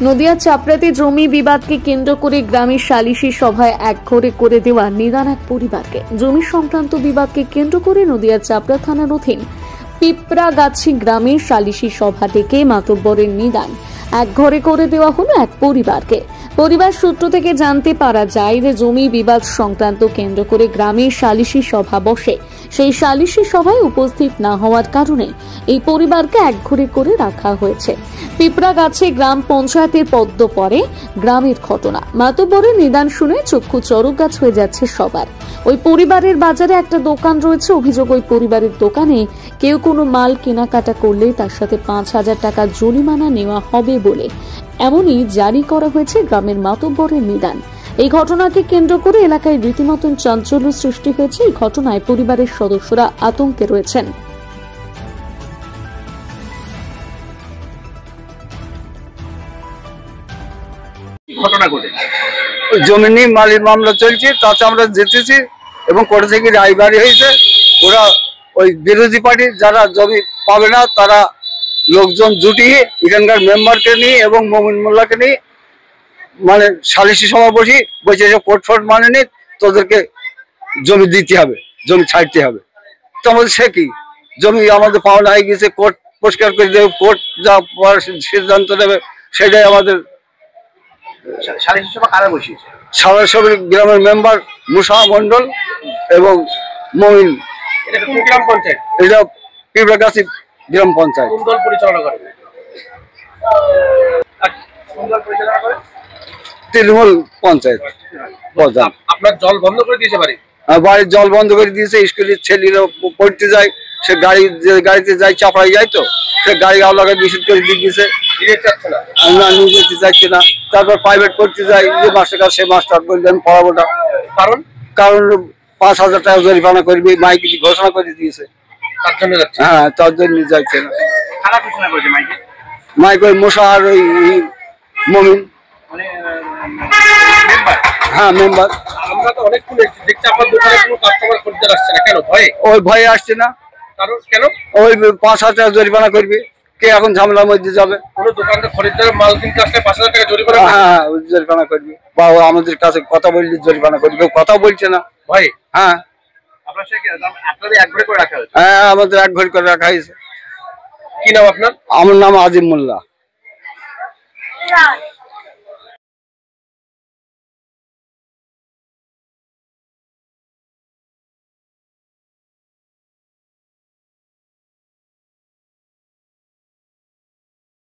নদিয়ার চাপড়াতে জমি বিবাদকে কেন্দ্র করে গ্রামের সালিশি সভায় একঘরে করে দেওয়া নিদান এক পরিবারকে। জমি সংক্রান্ত বিবাদকে কেন্দ্র করে নদিয়ার চাপড়া থানার অধীন পিঁপড়াগাছি গ্রামের সালিশি সভা ডেকে মাতব্বরের নিদান একঘরে করে দেওয়া হলো এক পরিবারকে। পরিবার সূত্র থেকে জানতে পারা যায় যে জমি বিবাদ সংক্রান্ত কেন্দ্র করে গ্রামের সালিশি সভা বসে। সেই সালিশি সভায় উপস্থিত না হওয়ার কারণে এই পরিবারকে একঘরে করে রাখা হয়েছে। পিঁপড়াগাছে গ্রাম পঞ্চায়েতের পদ্ম পরে গ্রামের ঘটনা। মাতব্বরের নিদান শুনে চক্ষু চড়ক গাছ হয়ে যাচ্ছে সবার। ওই পরিবারের বাজারে একটা দোকান রয়েছে। অভিযোগ, ওই পরিবারের দোকানে কেউ কোনো মাল কেনাকাটা করলে তার সাথে 5,000 টাকা জরিমানা নেওয়া হবে বলে এমনই জারি করা হয়েছে গ্রামের মাতব্বরের নিদান। এই ঘটনাকে কেন্দ্র করে এলাকায় রীতিমতন চাঞ্চল্য সৃষ্টি হয়েছে। এই ঘটনায় পরিবারের সদস্যরা আতঙ্কে রয়েছেন। জমি নিয়ে মালিক মামলা চলছে, তাতে আমরা জিতেছি এবং কোর্ট থেকে রায় বাড়ি হয়েছে। ওরা ওই বিরোধী পার্টি যারা জমি পাবে না তারা লোকজন জুটিয়ে এখানকার মেম্বারকে নিয়ে এবং মমিন মোল্লাকে নিয়ে মানে সালিশি সভা বসে কোর্ট ফোর্ট মানেনি, তোদেরকে জমি দিতে হবে, জমি ছাড়তে হবে। তো আমাদের সে কি, জমি আমাদের পাওনা হয়ে গেছে, কোর্ট পরিষ্কার করে দেবে, কোর্ট যা সিদ্ধান্ত নেবে সেটাই আমাদের। সালিশি সভা গ্রামের মেম্বার মুসা মন্ডল এবং মমিন। এটা পিঁপড়াগাছি গ্রাম পঞ্চায়েত। তৃণমূল পঞ্চায়েত প্রধান। আপনার জল বন্ধ করে দিয়েছে বাড়ি? বাড়ির জল বন্ধ করে দিয়েছে। স্কুলের ছেলেরা পড়তে যায়, সে গাড়িতে যায়, চাপড়াই যায়, তো সে গাড়ি আলাদা নিষেধ করে দিয়ে দিয়েছে, না নিয়ে যেতে চাইছে না। তারপর প্রাইভেট পড়তে যায়, যে মাস্টার কাছে সে মাস্টার বললেন পড়াবো না, কারণ 5,000 টাকা জরিমানা করবে, মাইকে ঘোষণা করে দিয়েছে। হ্যাঁ, তার জন্য যাচ্ছে না। মাইক ওই মশা আর ওই মমিন। হ্যাঁ, মেম্বার। আমরা তো অনেক দেখছি আপনার দোকানে কোনো কাস্টমার খরিদ্দার আসছে না, কেন? ওই ভয়ে আসছে না। কারণ কেন? ওই 5,000 টাকা জরিমানা করবে, কে এখন ঝামেলার মধ্যে যাবে? কোনো দোকানদার খরিদ্দার মাল কিনতে আসলে 5,000 টাকা জরিমানা? হ্যাঁ, জরিমানা করবে, বা আমাদের কাছে কথা বললে জরিমানা করবে। কথা বলছে না ভয়ে। হ্যাঁ, আপনাদের একঘরে করে রাখা হয়েছে? হ্যাঁ, আমাদের একঘরে করে রাখা হয়েছে। কি নাম আপনার? আমার নাম আজিম মোল্লা।